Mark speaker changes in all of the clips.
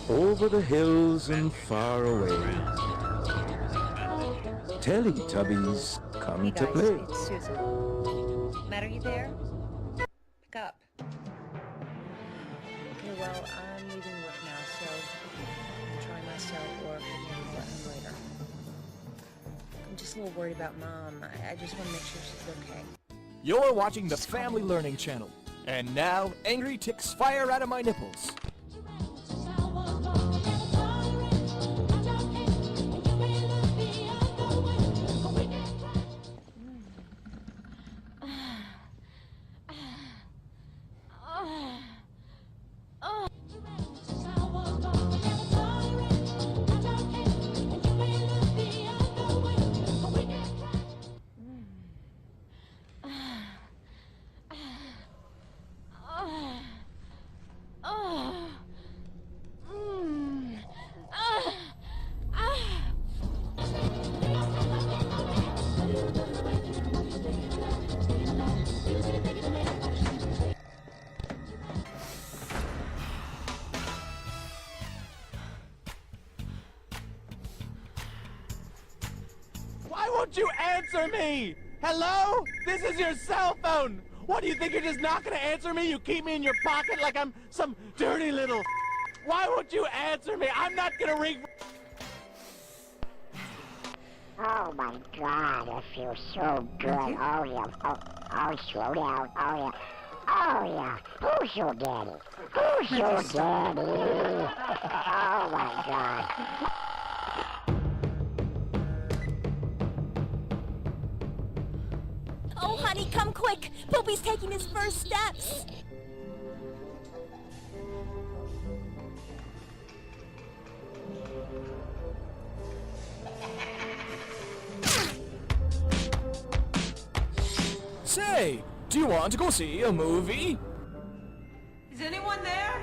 Speaker 1: over the hills and far away. Teletubbies come
Speaker 2: Hey
Speaker 1: to
Speaker 2: guys,
Speaker 1: play.
Speaker 2: it's Susan. Matt, are you there? Pick up. Okay, well, I'm leaving work now, so I'm trying my cell or maybe button later. I'm just a little worried about Mom. I just want to make sure she's okay.
Speaker 3: You're watching the Family Learning Channel. And now, angry ticks fire out of my nipples.
Speaker 4: Why won't you answer me? Hello? This is your cell phone. What, do you think you're just not gonna answer me? You keep me in your pocket like I'm some dirty little... Why won't you answer me? I'm not gonna ring...
Speaker 5: Oh my God, I feel so good. Oh yeah. Oh, slow down. Oh yeah. Oh yeah. Who's your daddy? Who's your daddy? Oh my God.
Speaker 6: Oh, honey, come quick! Poopy's taking his first steps!
Speaker 3: Say, do you want to go see a movie?
Speaker 7: Is anyone there?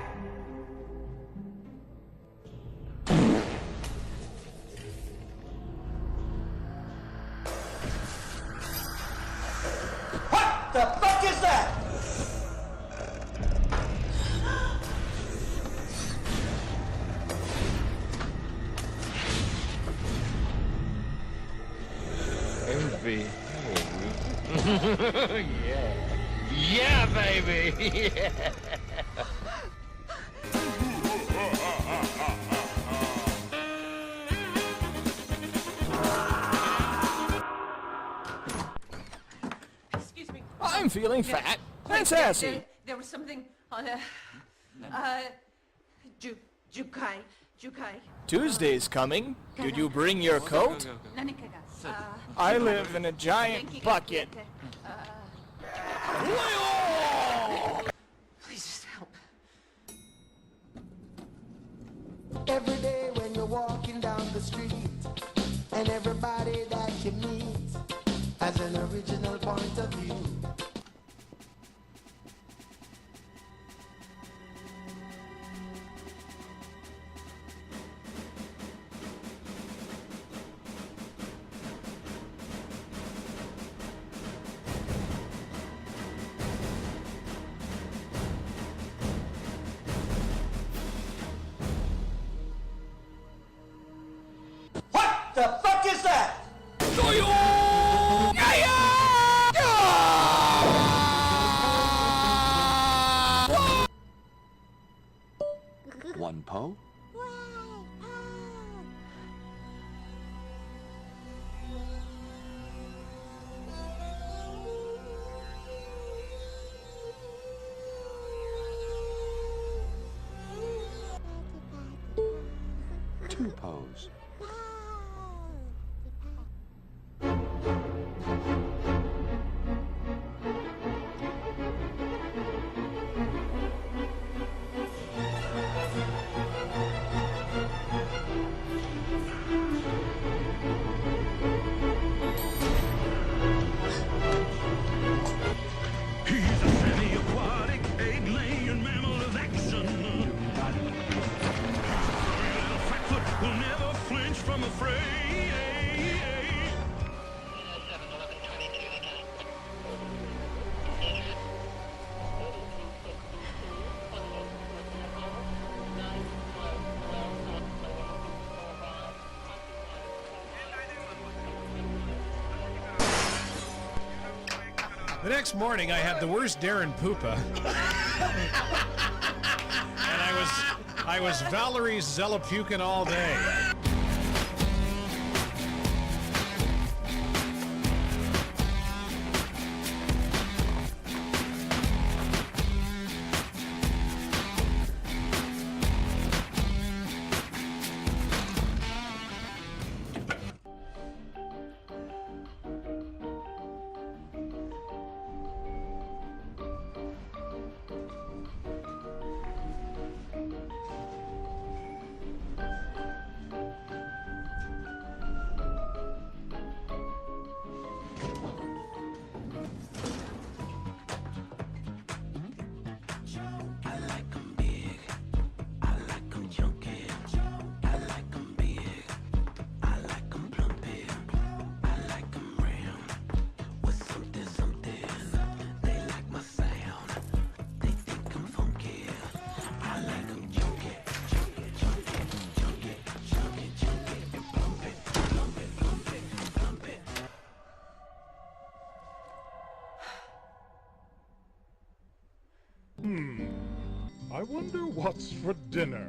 Speaker 4: What the fuck is that?
Speaker 1: Envy. Yeah. Yeah, baby. Yeah.
Speaker 7: Excuse me.
Speaker 3: I'm feeling fat and sassy.
Speaker 7: There was something on Jukai.
Speaker 3: Tuesday's coming. Did you bring your coat? I live in a giant bucket.
Speaker 7: Please just help.
Speaker 8: Every day when you're walking down the street, and everybody that you meet has an original point of view.
Speaker 4: What the fuck is that?
Speaker 1: One po? Two pos.
Speaker 9: He's a semi-aquatic, egg-laying mammal of action. Sorry, little Flatfoot will never flinch from a fray.
Speaker 10: The next morning, I had the worst Darren Poopa. And I was Valerie Zelapukin all day.
Speaker 11: I wonder what's for dinner.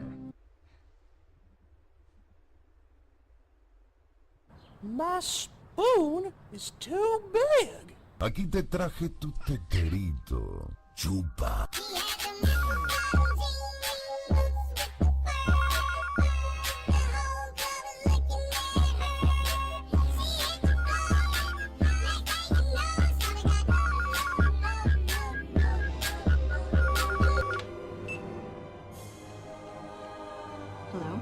Speaker 3: My spoon is too big.
Speaker 12: Aquí te traje tu teterito. Chupa.
Speaker 7: Hello?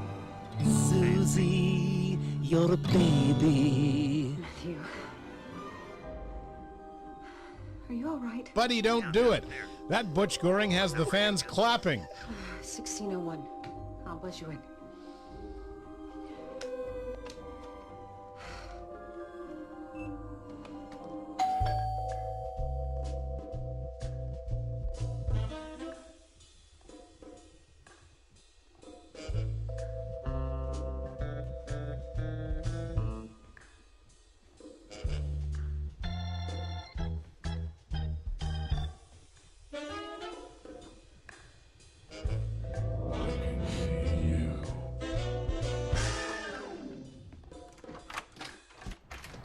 Speaker 8: Susie, you're a baby.
Speaker 7: Matthew. Are you alright?
Speaker 10: Buddy, don't do it. That Butch Goring has the fans clapping.
Speaker 7: 1601. I'll buzz you in.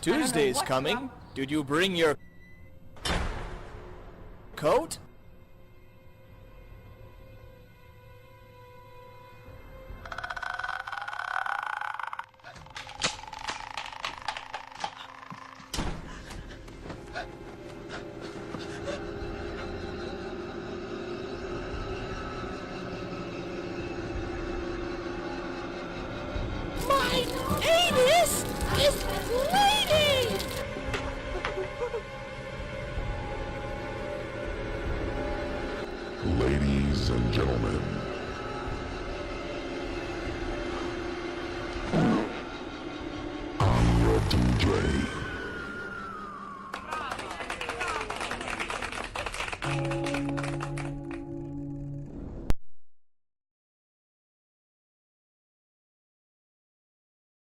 Speaker 3: Tuesday's coming. Did you bring your coat?
Speaker 6: My anus is bleeding!
Speaker 12: Ladies and gentlemen,